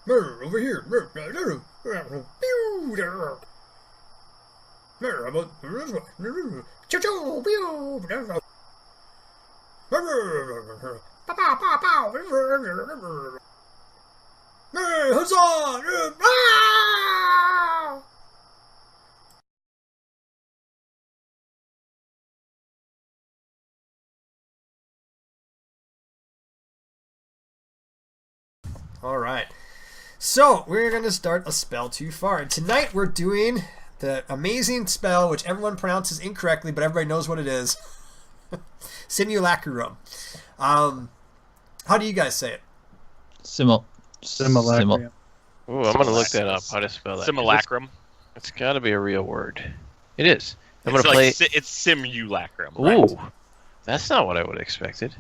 Over here. Huzzah! All right. So, we're going to start a spell too far. And tonight we're doing the amazing spell, which everyone pronounces incorrectly, but everybody knows what it is. Simulacrum. How do you guys say it? Simulacrum. Ooh, I'm going to look that up. How to spell that? Simulacrum. It's got to be a real word. It is. I'm It's going to like play... it's simulacrum. Ooh. Right? That's not what I would have expected.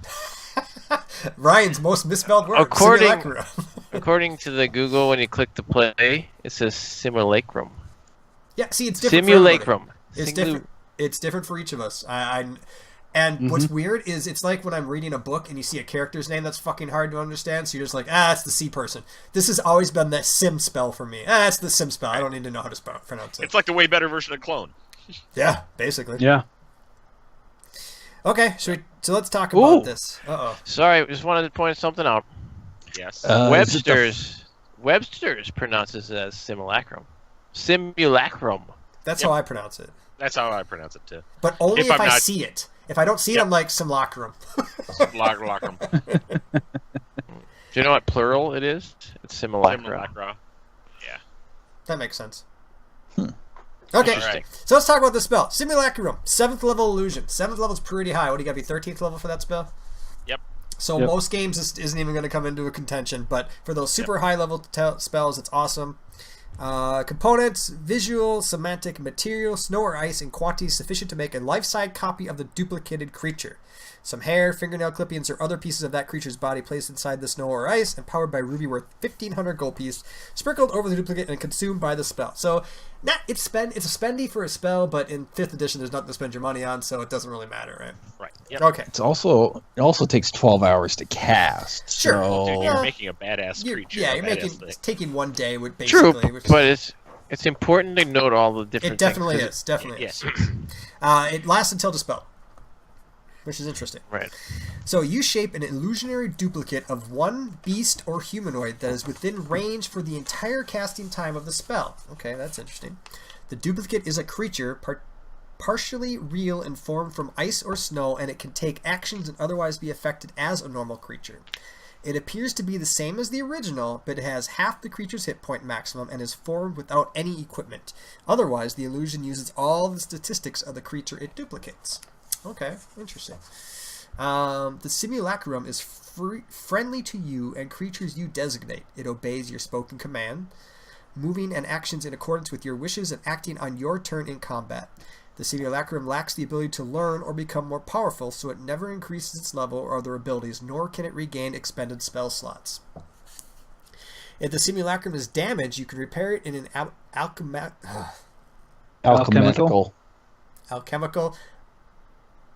Ryan's most misspelled word. According to the Google, when you click to play, it says simulacrum. Yeah, see, it's different. Simulacrum. It's different. It's different for each of us. And what's weird is it's like when I'm reading a book and you see a character's name that's fucking hard to understand, so you're just like, it's the C person. This has always been that sim spell for me. It's the sim spell. I don't need to know how to pronounce it. It's like the way better version of clone. Yeah, basically. Yeah. Okay, so let's talk about this. Uh-oh. Sorry, just wanted to point something out. Yes. Webster's pronounces it as simulacrum. Simulacrum. That's how I pronounce it. That's how I pronounce it too. But only if I see it. If I don't see it, I'm like simulacrum. Simulacrum. Do you know what plural it is? It's simulacra. Simulacra. Yeah. That makes sense. Okay, Right. So let's talk about this spell. Simulacrum, 7th level illusion. 7th level is pretty high. What do you got to be 13th level for that spell? Yep. So most games this isn't even going to come into a contention, but for those super high level spells, it's awesome. Components: visual, semantic, material, snow or ice in quantities sufficient to make a life-size copy of the duplicated creature. Some hair, fingernail clippings, or other pieces of that creature's body placed inside the snow or ice and powered by ruby worth 1,500 gold piece, sprinkled over the duplicate and consumed by the spell. So, it's a spendy for a spell, but in 5th edition there's nothing to spend your money on, so it doesn't really matter, right? Right. Yep. Okay. It also takes 12 hours to cast. Sure. So... Dude, you're making a badass creature. Yeah, it's taking one day would basically. True, but it's important to note all the different It definitely things. is. Definitely Yes. is. It lasts until dispelled, which is interesting. Right. So you shape an illusionary duplicate of one beast or humanoid that is within range for the entire casting time of the spell. Okay, that's interesting. The duplicate is a creature partially real and formed from ice or snow, and it can take actions and otherwise be affected as a normal creature. It appears to be the same as the original, but it has half the creature's hit point maximum and is formed without any equipment. Otherwise, the illusion uses all the statistics of the creature it duplicates. Okay, interesting. The simulacrum is friendly to you and creatures you designate. It obeys your spoken command, moving and actions in accordance with your wishes and acting on your turn in combat. The simulacrum lacks the ability to learn or become more powerful, so it never increases its level or other abilities, nor can it regain expended spell slots. If the simulacrum is damaged, you can repair it in an Alchemical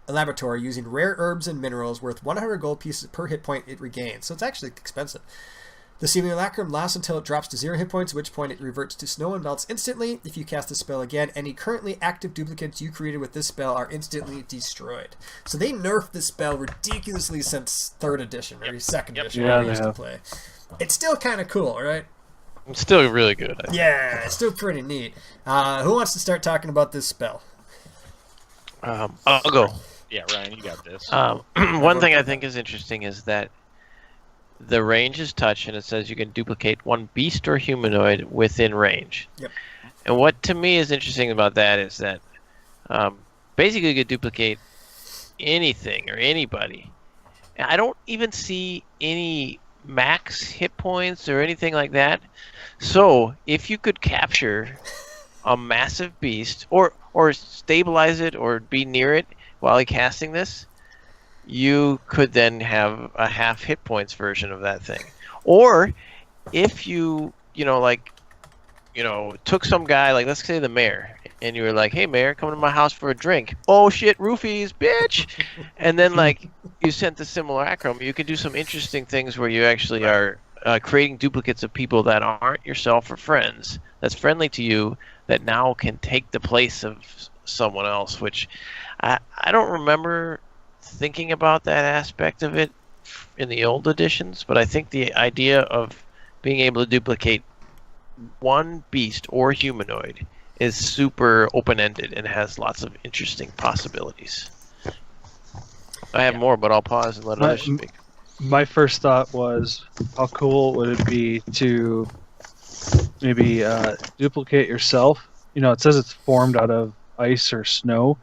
laboratory using rare herbs and minerals worth 100 gold pieces per hit point it regains. So it's actually expensive. The simulacrum lasts until it drops to 0 hit points, at which point it reverts to snow and melts instantly. If you cast the spell again, any currently active duplicates you created with this spell are instantly destroyed. So they nerfed this spell ridiculously since 3rd edition, or 2nd edition, when we used to play. It's still kind of cool, right? It's still really good. I think. Yeah, it's still pretty neat. Who wants to start talking about this spell? I'll go. Yeah, Ryan, you got this. One thing I think is interesting is that the range is touch, and it says you can duplicate one beast or humanoid within range. Yep. And what to me is interesting about that is that basically you could duplicate anything or anybody. I don't even see any max hit points or anything like that. So if you could capture a massive beast or stabilize it or be near it while you're casting this, you could then have a half hit points version of that thing. Or if you took some guy, like let's say the mayor, and you were like, hey mayor, come to my house for a drink. Oh shit, roofies, bitch! And then like you sent the simulacrum, you can do some interesting things where you actually are creating duplicates of people that aren't yourself or friends, that's friendly to you, that now can take the place of someone else, which I don't remember thinking about that aspect of it in the old editions, but I think the idea of being able to duplicate one beast or humanoid is super open-ended and has lots of interesting possibilities. I have more, but I'll pause and let others speak. My first thought was, how cool would it be to maybe duplicate yourself? You know, it says it's formed out of ice or snow.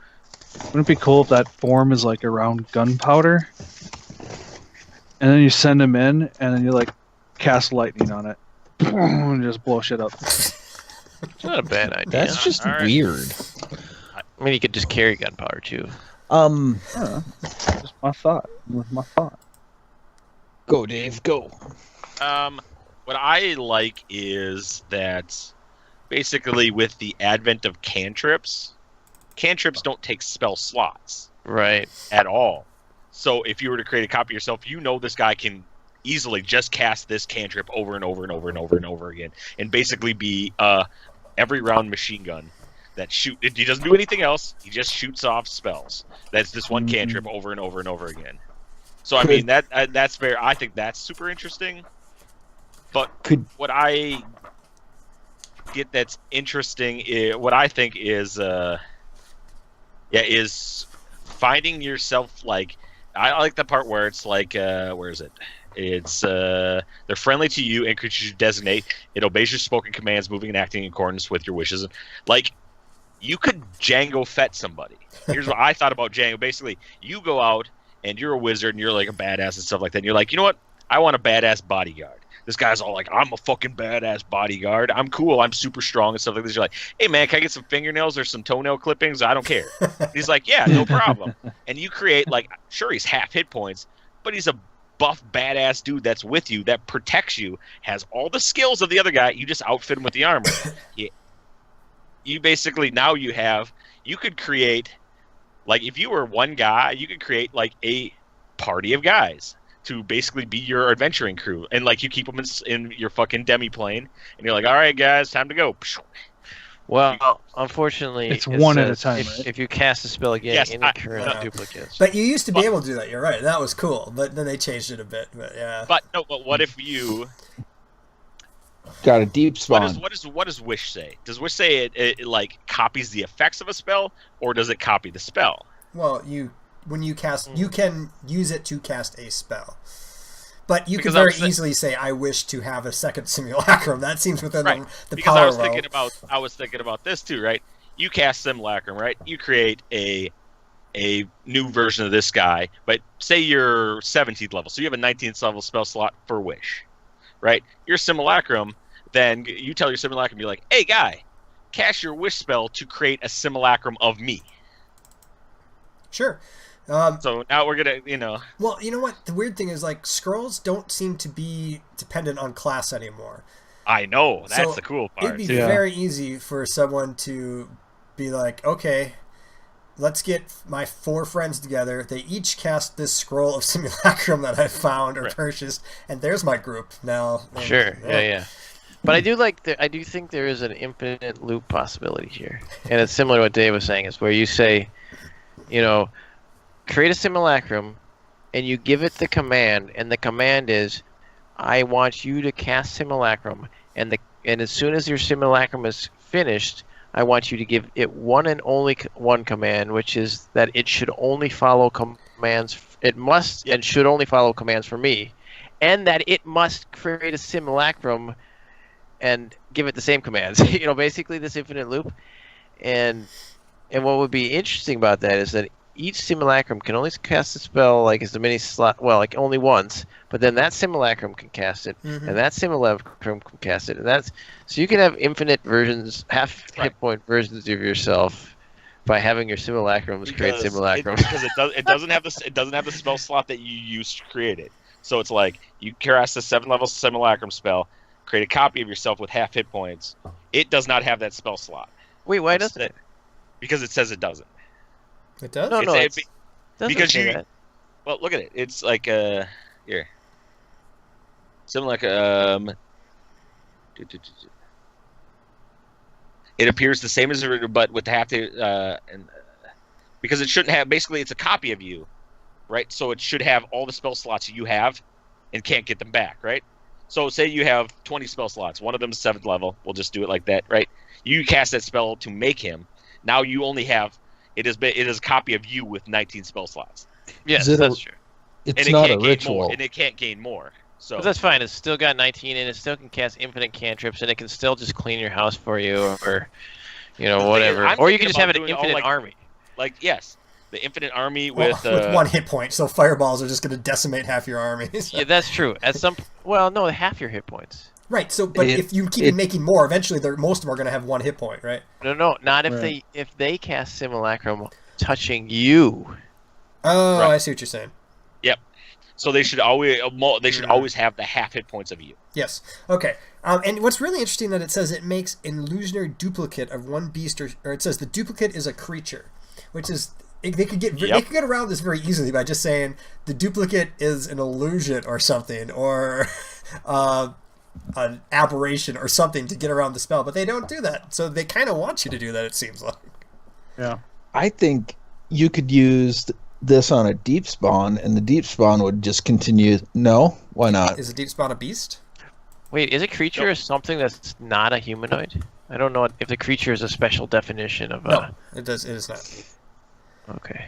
Wouldn't it be cool if that form is like around gunpowder? And then you send them in, and then you like cast lightning on it, and just blow shit up. It's not a bad idea. That's just weird. I mean, you could just carry gunpowder too. Just my thought. With my thought. Go, Dave. Go. What I like is that basically with the advent of cantrips don't take spell slots. Right. At all. So if you were to create a copy of yourself, you know this guy can easily just cast this cantrip over and over and over and over and over again, and basically be every round machine gun that shoot. He doesn't do anything else. He just shoots off spells. That's this one cantrip over and over and over again. So I mean that's very. I think that's super interesting. But what I get that's interesting is what I think is is finding yourself like. I like the part where it's like where is it? It's they're friendly to you and creatures you designate. It obeys your spoken commands, moving and acting in accordance with your wishes. Like, you could Jango Fett somebody. Here's what I thought about Jango. Basically, you go out and you're a wizard and you're like a badass and stuff like that. And you're like, you know what? I want a badass bodyguard. This guy's all like, I'm a fucking badass bodyguard. I'm cool. I'm super strong and stuff like this. You're like, hey man, can I get some fingernails or some toenail clippings? I don't care. He's like, yeah, no problem. And you create like, sure, he's half hit points, but he's a buff badass dude that's with you, that protects you, has all the skills of the other guy. You just outfit him with the armor. You basically now you could create, like, if you were one guy, you could create like a party of guys to basically be your adventuring crew, and like you keep them in your fucking demi-plane, and you're like, all right guys, time to go. Well, unfortunately, it's one at a time. If you cast a spell again, yes, any current duplicates. But you used to be able to do that. You're right. That was cool. But then they changed it a bit. But yeah. But what if you got a deep spawn? What does Wish say? Does Wish say it like copies the effects of a spell, or does it copy the spell? Well, when you cast, you can use it to cast a spell. But you can very easily say, I wish to have a second simulacrum. That seems within the because power I was realm. I was thinking about this too, right? You cast simulacrum, right? You create a new version of this guy, but say you're 17th level, so you have a 19th level spell slot for Wish, right? Your simulacrum, then you tell your simulacrum, you're like, hey guy, cast your Wish spell to create a simulacrum of me. Sure. So now we're gonna, Well, you know what? The weird thing is, like, scrolls don't seem to be dependent on class anymore. I know. That's so the cool part. It'd be very easy for someone to be like, okay, let's get my 4 friends together. They each cast this scroll of simulacrum that I found or purchased, and there's my group now. Sure. Yeah. But I do think there is an infinite loop possibility here, and it's similar to what Dave was saying. Is where you say, create a simulacrum, and you give it the command, and the command is, I want you to cast simulacrum, and as soon as your simulacrum is finished, I want you to give it one and only one command, which is that it should only follow commands. It must and should only follow commands for me, and that it must create a simulacrum and give it the same commands. Basically this infinite loop, and what would be interesting about that is that each simulacrum can only cast a spell like as many like only once, but then that simulacrum can cast it, and that simulacrum can cast it, and so you can have infinite versions, half hit point versions of yourself by having your simulacrums create simulacrum. Because it doesn't have the spell slot that you used to create it. So it's like you cast a 7th level simulacrum spell, create a copy of yourself with half hit points. It does not have that spell slot. Wait, why doesn't it? Because it says it doesn't. It does? No, because you. Well, look at it. It's like here. Simulacrum. It appears the same as the original, but with the half because it shouldn't have. Basically, it's a copy of you, right? So it should have all the spell slots you have, and can't get them back, right? So say you have 20 spell slots. One of them is 7th level. We'll just do it like that, right? You cast that spell to make him. Now you only have it is a copy of you with 19 spell slots. Yes, Is it that's true. It's And it not can't a gain ritual. more, and it can't gain more. So But that's fine. It's still got 19, and it still can cast infinite cantrips, and it can still just clean your house for you, or whatever. I'm Or you thinking can just have about an doing all, infinite like, army. like yes, the infinite army Well, with 1 hit point, so fireballs are just going to decimate half your army. Yeah, that's true. Well, no, half your hit points. Right. So, but if you keep making more, eventually, most of them are going to have 1 hit point, right? No, not if Right. they cast Simulacrum touching you. Oh, Right. I see what you're saying. Yep. So they should always have the half hit points of you. Yes. Okay. And what's really interesting that it says it makes an illusionary duplicate of one beast, or it says the duplicate is a creature, which is they could get around this very easily by just saying the duplicate is an illusion or something, or an aberration or something to get around the spell, but they don't do that. So they kind of want you to do that. It seems like. Yeah. I think you could use this on a deep spawn, and the deep spawn would just continue. No, why not? Is a deep spawn a beast? Wait, is a creature something that's not a humanoid? I don't know if the creature is a special definition of a... No, it is not. Okay.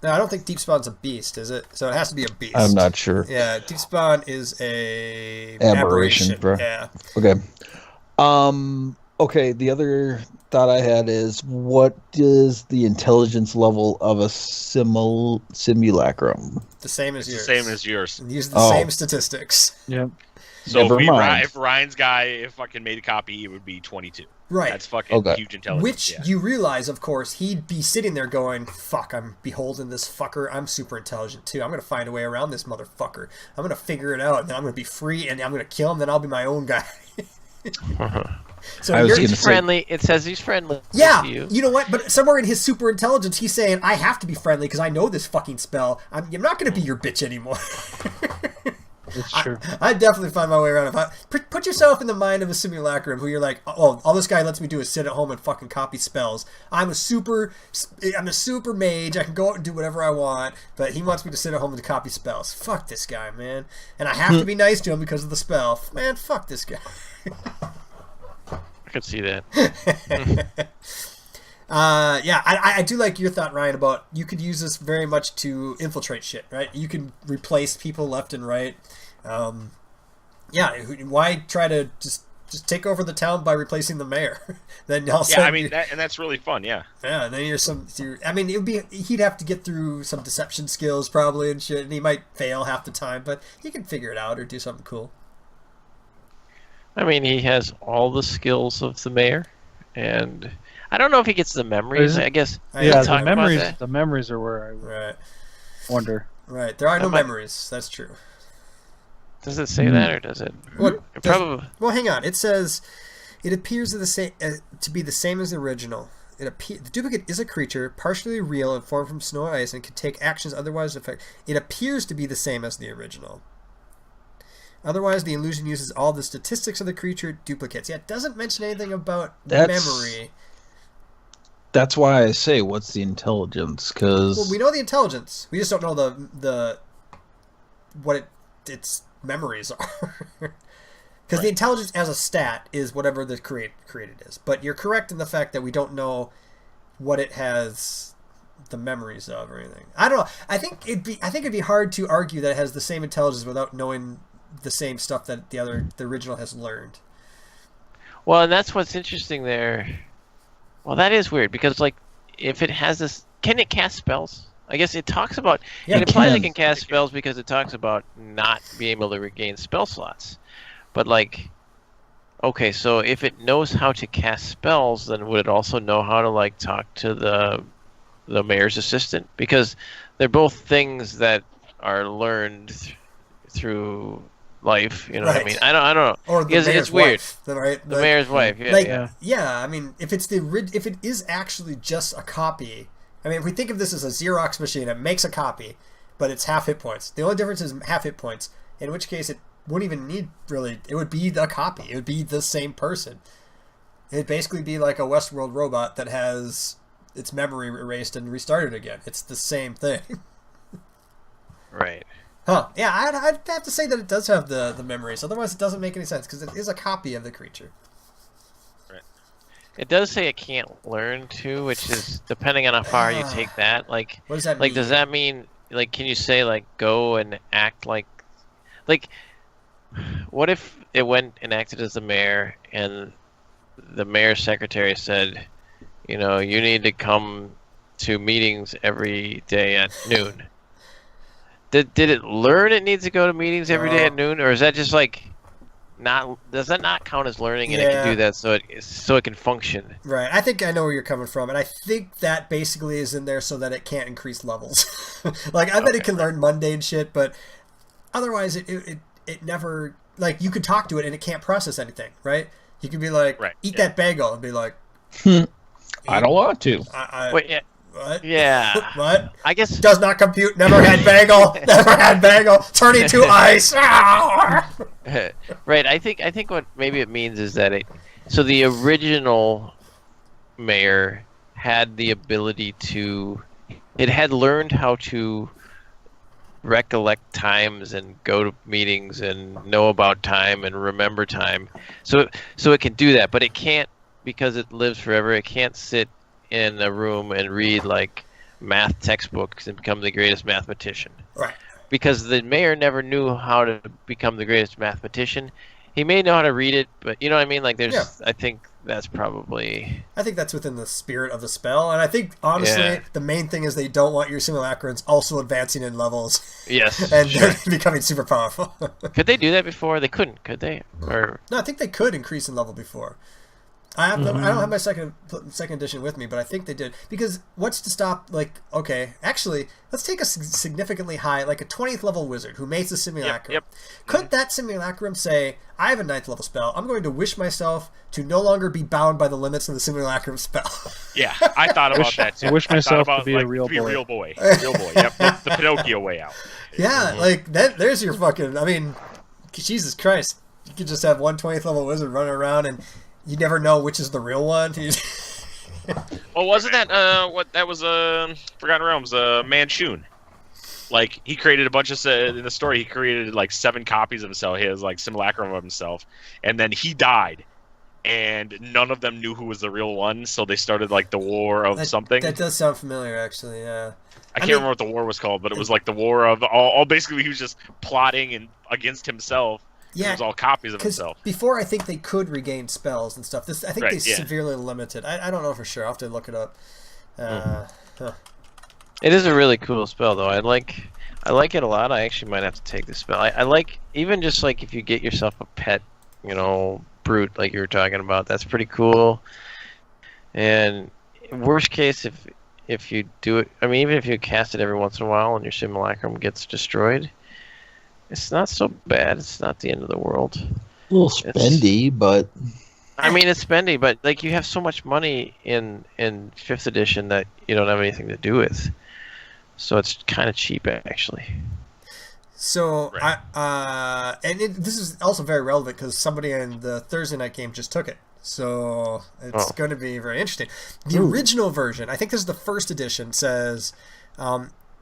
No, I don't think deep spawn's a beast, is it? So it has to be a beast. I'm not sure. Yeah, deep spawn is a Aberration, bro. Yeah. Okay. Okay, the other thought I had is, what is the intelligence level of a simulacrum? The same as yours. Same as yours. Use the same statistics. Yep. So Never mind. if Ryan's guy fucking made a copy, it would be 22. Right. That's fucking Okay. huge intelligence. Which yeah. you realize, of course, he'd be sitting there going, fuck, I'm beholden this fucker. I'm super intelligent too. I'm going to find a way around this motherfucker. I'm going to figure it out, and then I'm going to be free, and I'm going to kill him, then I'll be my own guy. So I was you're gonna He's say- friendly. It says he's friendly. yeah, to you. you know what? But somewhere in his super intelligence, he's saying, I have to be friendly because I know this fucking spell. I'm not going to be your bitch anymore. It's true. I definitely find my way around. Put yourself in the mind of a simulacrum who you're like, oh, all this guy lets me do is sit at home and fucking copy spells. I'm a super mage. I can go out and do whatever I want, but he wants me to sit at home and copy spells. Fuck this guy, man. And I have to be nice to him because of the spell. Man, fuck this guy. I could see that. Yeah, I do like your thought, Ryan, about you could use this very much to infiltrate shit, right? You can replace people left and right. Yeah, why try to just take over the town by replacing the mayor? Then also, Yeah, I mean, that's really fun, yeah. yeah, and then I mean, he'd have to get through some deception skills probably and shit, and he might fail half the time, but he can figure it out or do something cool. I mean, he has all the skills of the mayor, and I don't know if he gets the memories. I guess. Yeah, talk the about memories. that. The memories are where I Right, wonder. right. There are no might- memories. That's true. Does it say that, or does it? What? It probably. Well, hang on. It says it appears to be the same as the original. The duplicate is a creature, partially real and formed from snow and ice, and can take actions otherwise affect. It appears to be the same as the original. Otherwise, the illusion uses all the statistics of the creature duplicates. Yeah, it doesn't mention anything about memory. That's why I say, what's the intelligence? Because Well, we know the intelligence. We just don't know the what its memories are. Because the intelligence as a stat is whatever the created is. But you're correct in the fact that we don't know what it has the memories of or anything. I don't know. I think it'd be hard to argue that it has the same intelligence without knowing the same stuff that the original has learned. Well, and that's what's interesting there. Well, that is weird because, like, if it has this, can it cast spells? I guess it talks about. Yeah, it implies it can. can cast spells because it talks about not being able to regain spell slots. But like, okay, so if it knows how to cast spells, then would it also know how to like talk to the mayor's assistant? Because they're both things that are learned through life. You know what I Right. mean? I don't know. Or the Because mayor's it's weird. wife, right? The mayor's wife. Yeah. Like, yeah. yeah, I mean, if it is actually just a copy, I mean, if we think of this as a Xerox machine, it makes a copy, but it's half hit points. The only difference is half hit points, in which case it wouldn't even need really. It would be a copy. It would be the same person. It'd basically be like a Westworld robot that has its memory erased and restarted again. It's the same thing. Right. Huh. Yeah, I'd have to say that it does have the memories. Otherwise, it doesn't make any sense because it is a copy of the creature. Right. It does say it can't learn too, which is depending on how far you take that. Like, What does that like mean? does that mean like can you say like go and act like what if it went and acted as the mayor and the mayor's secretary said, you know, you need to come to meetings every day at noon. Did it learn it needs to go to meetings every day at noon, or is that just like not? Does that not count as learning, and it can do that so it can function? Right. I think I know where you're coming from, and I think that basically is in there so that it can't increase levels. Like I bet it can learn mundane shit, but otherwise it never like you could talk to it and it can't process anything. Right. You could be like, eat that bagel, and be like, I don't want to. Wait, yeah. What? Yeah. What? I guess Does not compute. Never had bagel. Never had bagel. Turning to ice. right. I think what maybe it means is that so the original mayor had the ability it had learned how to recollect times and go to meetings and know about time and remember time. So it can do that, but it can't, because it lives forever, it can't sit in a room and read like math textbooks and become the greatest mathematician. Right. Because the mayor never knew how to become the greatest mathematician. He may know how to read it, but you know what I mean? Like I think that's probably... I think that's within the spirit of the spell, and I think, honestly, the main thing is they don't want your simulacrums also advancing in levels. Yes. And becoming super powerful. Could they do that before? They couldn't, could they? Or No, I think they could increase in level before. I don't have my second edition with me, but I think they did. Because what's to stop, like, okay, actually, let's take a significantly high, like a 20th level wizard who makes a simulacrum. Yep. Could that simulacrum say, I have a 9th level spell, I'm going to wish myself to no longer be bound by the limits of the simulacrum spell? Yeah, I thought about that too. Wish I myself thought to be about, a real boy. Real boy. Real boy. Yep. The Pinocchio way out. Yeah, like, there's your fucking, I mean, Jesus Christ. You could just have one 20th level wizard running around and you never know which is the real one. Well, wasn't that what that was? Forgotten Realms. Manchun. Like he created a bunch of in the story. He created like 7 copies of himself. His like simulacrum of himself, and then he died, and none of them knew who was the real one. So they started like the war of something. That does sound familiar, actually. Yeah. I can't remember what the war was called, but it was like the war of all. Basically, he was just plotting and against himself. Yeah, it was all copies of himself. Before, I think they could regain spells and stuff. I think they yeah. severely limited. I don't know for sure. I'll have to look it up. It is a really cool spell, though. I like it a lot. I actually might have to take this spell. I like, even just like if you get yourself a pet, you know, brute like you were talking about. That's pretty cool. And worst case, if you do it, I mean, even if you cast it every once in a while and your simulacrum gets destroyed, it's not so bad. It's not the end of the world. A little spendy, but... I mean, it's spendy, but like you have so much money in 5th edition that you don't have anything to do with. So it's kind of cheap, actually. So, this is also very relevant because somebody in the Thursday night game just took it. So it's going to be very interesting. The original version, I think this is the 1st edition, says...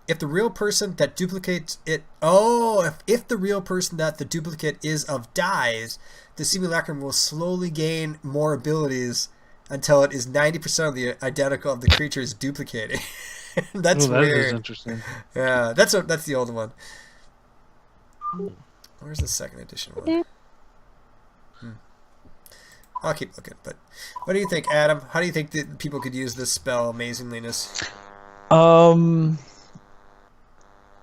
if the real person that duplicates it... if the real person that the duplicate is of dies, the simulacrum will slowly gain more abilities until it is 90% of the identical of the creature is duplicating. That's weird. That is interesting. Yeah, that's the old one. Where's the 2nd edition one? I'll keep looking. But what do you think, Adam? How do you think that people could use this spell, Amazingliness?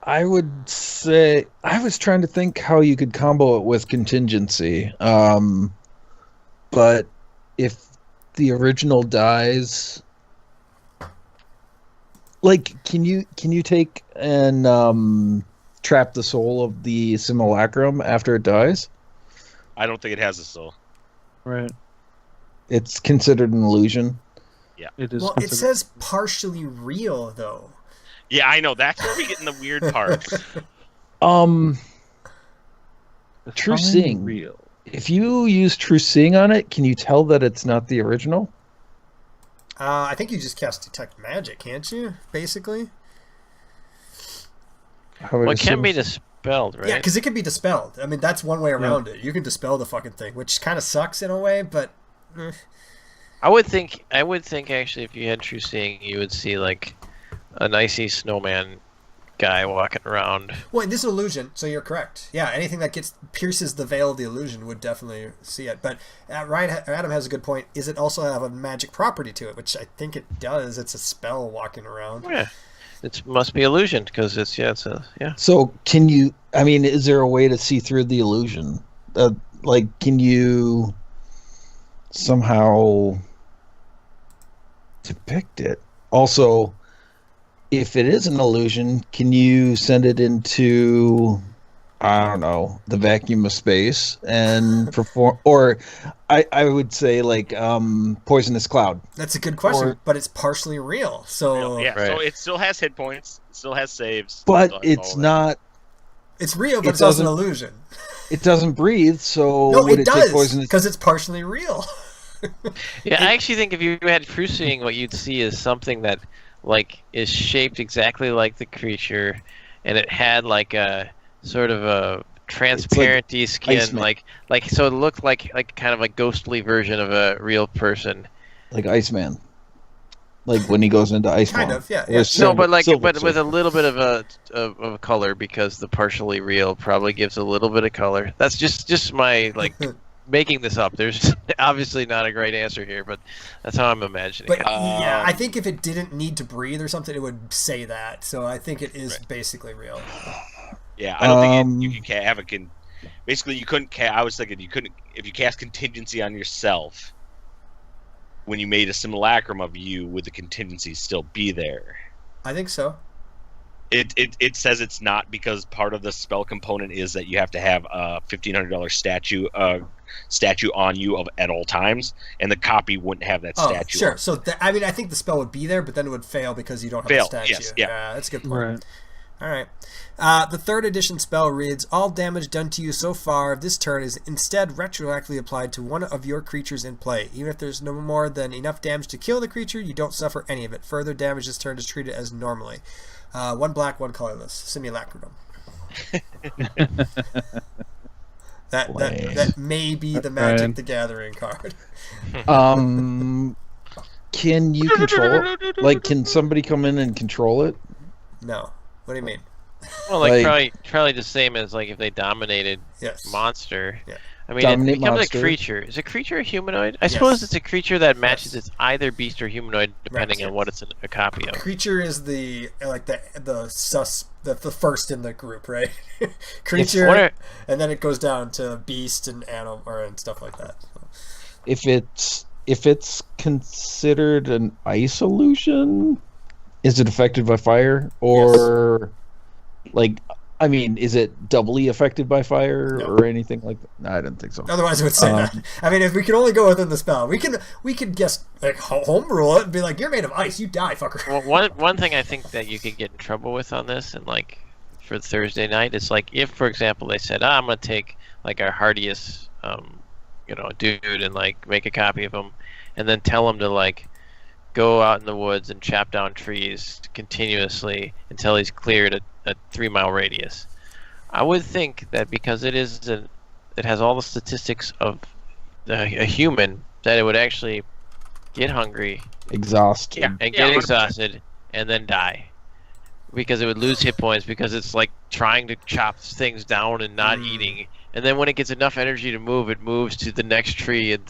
I would say I was trying to think how you could combo it with contingency. But if the original dies, like, can you take and trap the soul of the simulacrum after it dies? I don't think it has a soul. Right. It's considered an illusion. Yeah. It is. Well, it says partially real, though. Yeah, I know. That's where we get in the weird part. True Define seeing. real. If you use true seeing on it, can you tell that it's not the original? I think you just cast detect magic, can't you? Basically. Well, it can be dispelled, right? Yeah, because it can be dispelled. I mean, that's one way around it. You can dispel the fucking thing, which kind of sucks in a way, but. I would think actually, if you had true seeing, you would see like an icy snowman guy walking around. Well, this is illusion, so you're correct. Yeah, anything that pierces the veil of the illusion would definitely see it. But Adam has a good point. Is it also have a magic property to it, which I think it does. It's a spell walking around. Yeah, it must be illusion because it's yeah. So can you? I mean, is there a way to see through the illusion? Like, can you somehow depict it? Also, if it is an illusion, can you send it into, I don't know, the vacuum of space and perform? Or I would say like poisonous cloud. That's a good question, but it's partially real. So Yeah, Right. so it still has hit points, it still has saves. But still has all it's that. not. it's real, but It it's also an doesn't- illusion. It doesn't breathe, so No, would it take does poisonous? because it's partially real. Yeah, I actually think if you had true seeing, what you'd see is something that like is shaped exactly like the creature, and it had like a sort of a transparency skin, Iceman. like so it looked like kind of a ghostly version of a real person. Like Iceman, like when he goes into Iceman. Kind of, yeah. Or yeah. No, Silver- but like, Silver but with Surfer. a little bit of color, because the partially real probably gives a little bit of color. That's just my like making this up. There's obviously not a great answer here, but that's how I'm imagining But it. yeah, I think if it didn't need to breathe or something, it would say that. So I think it is Right. basically real. Yeah, I don't think you can have a basically you couldn't. I was thinking you couldn't if you cast contingency on yourself. When you made a simulacrum of you, would the contingency still be there? I think so. It says it's not because part of the spell component is that you have to have a $1,500 statue on you at all times, and the copy wouldn't have that Oh, statue. sure. on. So I mean, I think the spell would be there, but then it would fail because you don't have Fail, the statue. yes, yeah. That's a good point. Right. All right. The third edition spell reads, all damage done to you so far this turn is instead retroactively applied to one of your creatures in play. Even if there's no more than enough damage to kill the creature, you don't suffer any of it. Further damage this turn is treated as normally. One black, one colorless. Simulacrum. That may be the Magic Right. the Gathering card. Can you control it? Like, can somebody come in and control it? No. What do you mean? Well, like, like- probably the same as like if they dominated Yes. monster. Yeah. I mean, Dominate it becomes monster. a creature. Is a creature a humanoid? I Yes. suppose it's a creature that matches Yes. its either beast or humanoid, depending Right. on what it's a copy of. Creature is the first in the group, right? Creature, What are- and then it goes down to beast and animal and stuff like that. If it's considered an ice illusion, is it affected by fire? Or like, I mean, is it doubly affected by fire No. or anything like that? No, I didn't think so. Otherwise, it would say that. I mean, if we could only go within the spell, we could just like home rule it and be like, "You're made of ice, you die, fucker." Well, one thing I think that you could get in trouble with on this, and like for Thursday night, is like if, for example, they said, "I'm gonna take like our hardiest, dude, and like make a copy of him, and then tell him to like go out in the woods and chop down trees continuously until he's cleared a 3-mile radius." I would think that because it has all the statistics of a human, that it would actually get hungry Exhausted. Yeah. and get exhausted and then die, because it would lose hit points because it's like trying to chop things down and not eating, and then when it gets enough energy to move, it moves to the next tree, and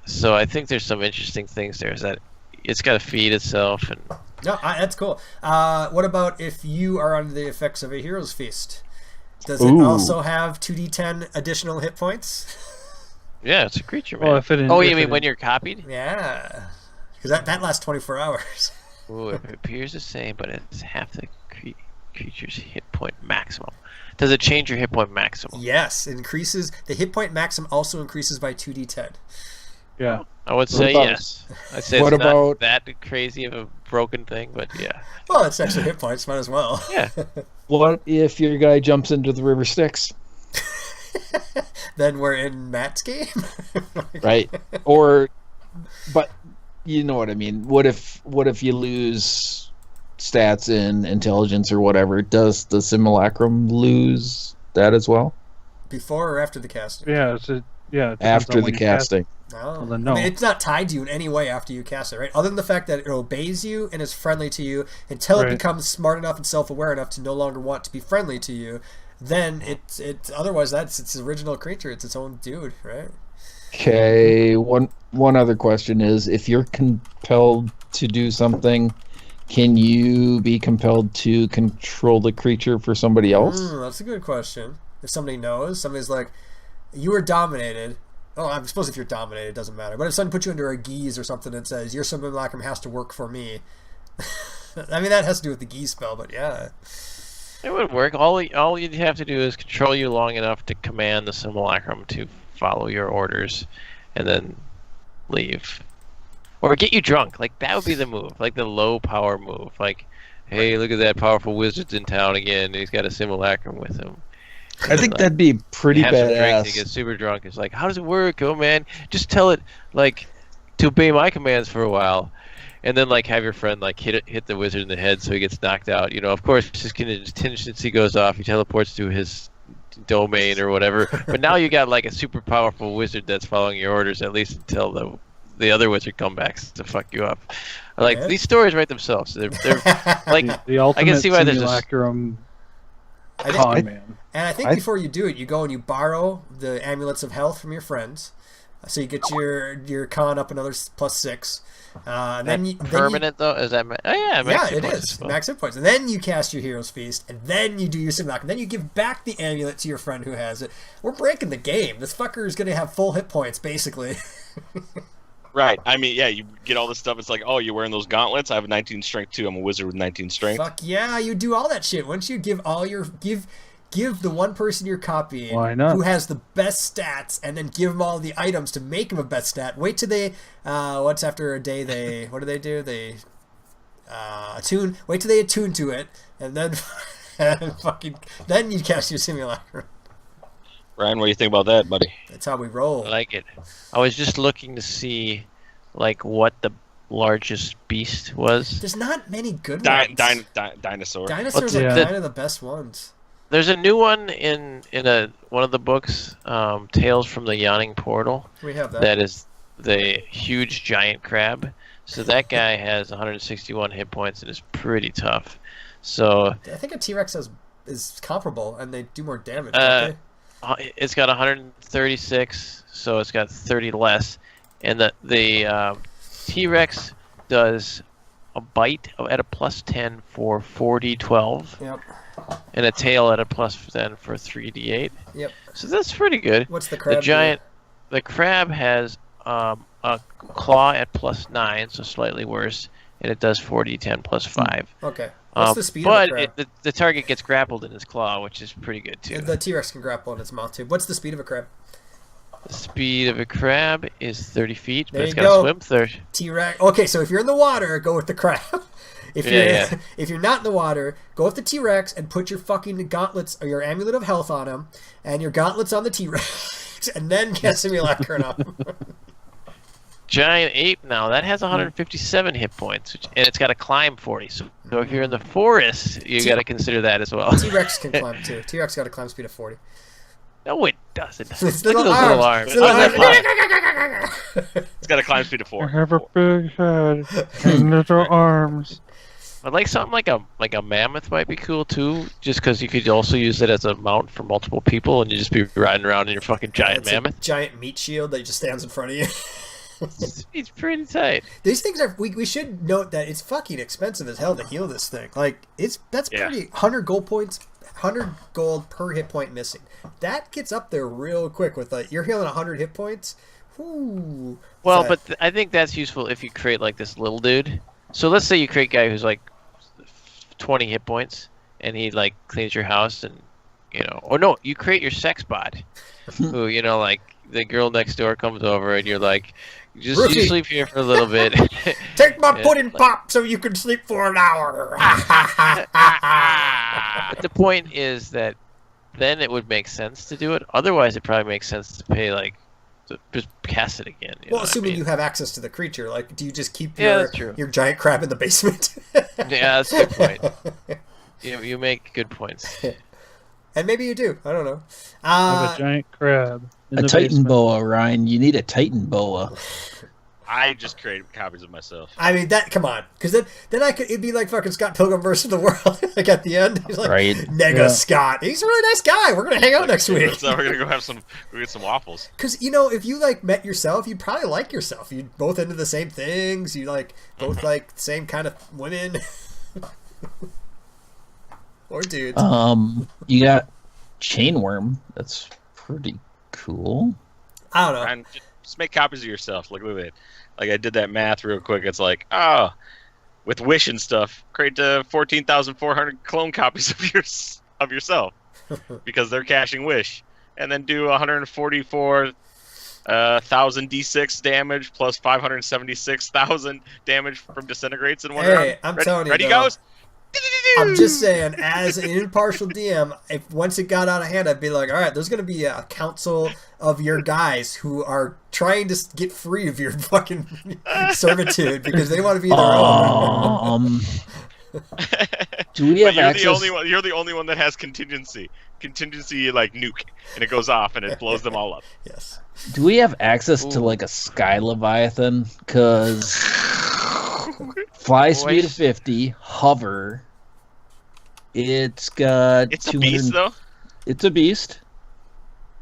so I think there's some interesting things there. Is that it's got to feed itself, and No, that's cool. What about if you are under the effects of a hero's feast? Does it Ooh. also have 2d10 additional hit points? yeah, it's a creature, man. Well, if it, Oh, if you mean it- when you're copied? Yeah, because that lasts 24 hours. Ooh, it appears the same, but it's half the creature's hit point maximum. Does it change your hit point maximum? Yes, it increases. The hit point maximum also increases by 2d10. Yeah. I would say about- yes. I'd say what it's about- not that crazy of a broken thing, but yeah. Well, it's extra hit points. Might as well. Yeah. What if your guy jumps into the river Styx? Then we're in Matt's game. Right? Or, but you know what I mean. What if you lose stats in intelligence or whatever? Does the Simulacrum lose that as well? Before or after the casting? Yeah. It depends After on the when you cast it. casting. No. Well, then I no. mean, it's not tied to you in any way after you cast it, right? Other than the fact that it obeys you and is friendly to you until it Right. becomes smart enough and self-aware enough to no longer want to be friendly to you. Then it's otherwise that's its original creature. It's its own dude, right? Okay. One other question is, if you're compelled to do something, can you be compelled to control the creature for somebody else? That's a good question. If somebody knows, somebody's like, you were dominated. Oh, I suppose if you're dominated, it doesn't matter. But if someone puts you under a geese or something that says, your simulacrum has to work for me. I mean, that has to do with the geese spell, but yeah. It would work. All you'd have to do is control you long enough to command the simulacrum to follow your orders, and then leave, or get you drunk. Like that would be the move, like the low power move. Like, hey, look at that powerful wizard's in town again. He's got a simulacrum with him. I think that'd be pretty Have some drinks, he badass. gets super drunk. It's like, how does it work? Oh man, just tell it like to obey my commands for a while. And then, like, have your friend, like, hit the wizard in the head so he gets knocked out. You know, of course, his contingency goes off. He teleports to his domain or whatever. But now you got, like, a super powerful wizard that's following your orders, at least until the other wizard comes back to fuck you up. Like, Yeah. these stories write themselves. They're like, The ultimate see why there's a- simulacrum I think- con man. And I think before you do it, you go and you borrow the amulets of health from your friends. So you get your con up another +6. And then you, permanent, though? Is that... Oh, yeah, yeah, hit it points is. as well. Max hit points. And then you cast your Hero's Feast, and then you do your Simulacrum. Then you give back the amulet to your friend who has it. We're breaking the game. This fucker is going to have full hit points, basically. Right. I mean, yeah, you get all this stuff. It's like, oh, you're wearing those gauntlets. I have a 19 strength too. I'm a wizard with 19 strength. Fuck yeah, you do all that shit. Once you give all your... Give the one person you're copying Why not? who has the best stats, and then give them all the items to make them a best stat. Wait till they, what's after a day they, what do? They attune. Wait till they attune to it, and then then you cast your simulacrum. Ryan, what do you think about that, buddy? That's how we roll. I like it. I was just looking to see, like, what the largest beast was. There's not many good ones. Dinosaur. Dinosaurs What's are the- kind of the best ones. There's a new one in one of the books, Tales from the Yawning Portal. We have that. That is the huge giant crab. So that guy has 161 hit points and is pretty tough. So I think a T-Rex is comparable, and they do more damage. Don't they? it's got 136, so it's got 30 less. And the T-Rex does a bite at a +10 for 4d12. Yep. And a tail at a +10 for 3d8. Yep. So that's pretty good. What's the crab? The crab has a claw at +9, so slightly worse, and it does 4d10 +5. Okay. What's the speed of but a crab? the target gets grappled in his claw, which is pretty good too. The T-Rex can grapple in its mouth too. What's the speed of a crab? The speed of a crab is 30 feet, but There it's you got go. to swim 30. T-Rex. Okay, so if you're in the water, go with the crab. If you're Yeah. if you're not in the water, go with the T-Rex and put your fucking gauntlets or your amulet of health on him, and your gauntlets on the T-Rex, and then cast Simulacrum on him. Giant ape now that has 157 hit points, and it's got to climb 40. So if you're in the forest, you got to consider that as well. T-Rex can climb too. T-Rex got a climb speed of 40. No, it doesn't. It's Look at little those little arms. arms. Little How's that arms. fly? It's got a climb speed of I 4. have a big head and little arms. But like something like a mammoth might be cool too, just because you could also use it as a mount for multiple people, and you just be riding around in your fucking giant It's mammoth. a giant meat shield that just stands in front of you. It's pretty tight. These things are. We should note that it's fucking expensive as hell to heal this thing. Like that's Yeah. pretty 100 gold points, 100 gold per hit point missing. That gets up there real quick with you're healing 100 hit points. Whoo. Well, So- but I think that's useful if you create like this little dude. So let's say you create a guy who's like 20 hit points, and he like cleans your house, and or no, you create your sex bot, who like the girl next door comes over, and you're like, Just Roofie. you sleep here for a little bit. Take my Yeah, pudding like- pop so you can sleep for an hour. But the point is that then it would make sense to do it. Otherwise, it probably makes sense to pay to just cast it again. You know Well, what I assuming mean? you have access to the creature, like, do you just keep Yeah, that's true. your giant crab in the basement? Yeah, that's a good point. You make good points. And maybe you do. I don't know. I have a giant crab. In A the Titan basement. boa, Ryan. You need a Titan boa. I just created copies of myself. I mean, come on, because then it'd be like fucking Scott Pilgrim versus the World. Like at the end, he's like, Right. Nega Yeah. Scott. He's a really nice guy. We're gonna hang out next week. So we're gonna go get some waffles. Because if you like met yourself, you'd probably like yourself. You both into the same things. You both like the same kind of women or dudes. You got Chainworm. That's pretty cool. I don't know. And just make copies of yourself. Like, look at it. Like, I did that math real quick. It's like, with Wish and stuff, create 14,400 clone copies of yourself because they're caching Wish, and then do 144,000 D6 damage plus 576,000 damage from disintegrates in one Hey, round. I'm ready, telling you, ready though. goes. I'm just saying, as an impartial DM, if once it got out of hand, I'd be like, all right, there's going to be a council of your guys who are trying to get free of your fucking servitude because they want to be their own. Do we have But you're access? the only one. You're the only one that has contingency. Contingency like nuke, and it goes off and it blows them all up. Yes. Do we have access to Ooh. like a Sky Leviathan? Cause fly speed of Boys. 50, hover. It's got It's a 200 beast, though. It's a beast.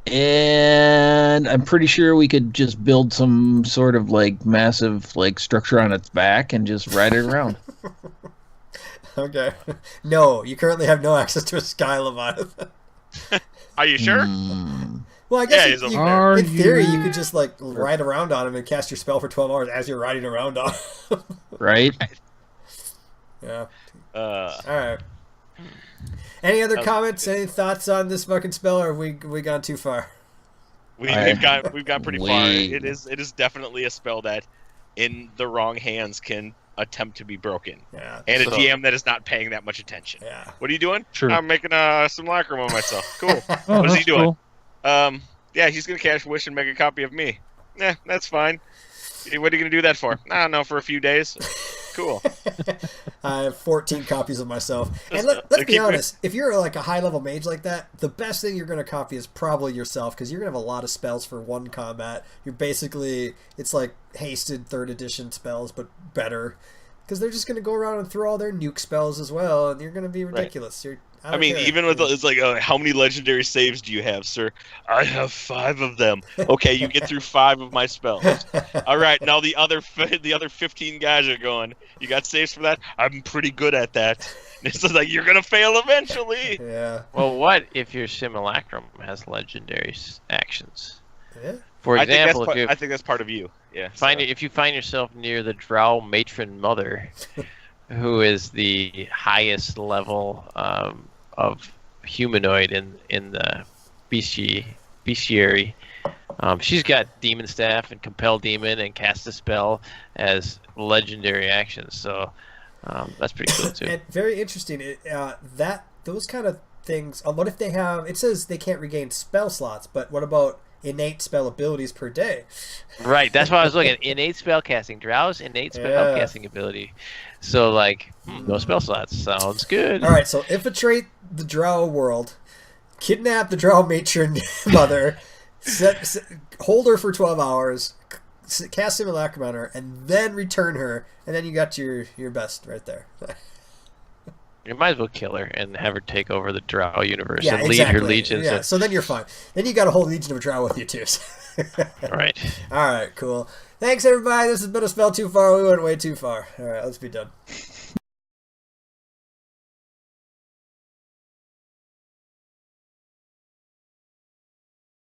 And I'm pretty sure we could just build some sort of like massive like structure on its back and just ride it around. Okay. No, you currently have no access to a Sky Leviathan. Are you sure? Well, I guess Yeah, he's over there. in theory, you could just like ride around on him and cast your spell for 12 hours as you're riding around on him. Right? Yeah. Uh, All right. Any other Oh. comments? Any thoughts on this fucking spell, or have we gone too far? we've I- gone pretty far. we- It is definitely a spell that, in the wrong hands, can attempt to be broken. Yeah. And a So- DM that is not paying that much attention. Yeah. What are you doing? True. I'm making a simulacrum on myself. Cool. Oh, What is he that's doing? cool. Yeah, he's gonna cash Wish and make a copy of me. That's fine. What are you gonna do that for? I don't know, for a few days. Cool. I have 14 copies of myself. And let's be Keep it- honest, if you're like a high-level mage like that, the best thing you're going to copy is probably yourself, because you're going to have a lot of spells for one combat. You're basically, it's like hasted 3rd edition spells, but better. Because they're just going to go around and throw all their nuke spells as well, and you're going to be ridiculous. I mean, even with it's like, how many legendary saves do you have, sir? I have 5 of them. Okay, you get through 5 of my spells. All right, now the other 15 guys are going. You got saves for that? I'm pretty good at that. And it's just like you're gonna fail eventually. Yeah. Well, what if your simulacrum has legendary actions? Yeah. For I think that's example, I think that's part of you. Yeah. if you find yourself near the Drow matron mother, who is the highest level of humanoid in the bestiary, she's got demon staff and compel demon and cast a spell as legendary actions. So that's pretty cool too. And very interesting. Those kind of things. What if they have? It says they can't regain spell slots, but what about innate spell abilities per day? Right, that's why I was looking at innate spellcasting. Drow's innate spellcasting ability. So no spell slots. Sounds good. All right, so infiltrate the Drow world, kidnap the Drow matron mother, hold her for 12 hours, cast Simulacrum on her, and then return her, and then you got your best right there. You might as well kill her and have her take over the Drow universe Yeah, and lead exactly. her legions. Yeah, so then you're fine. Then you got a whole legion of Drow with you too. Right. All right, cool. Thanks everybody. This has been a spell too far. We went way too far. All right, let's be done.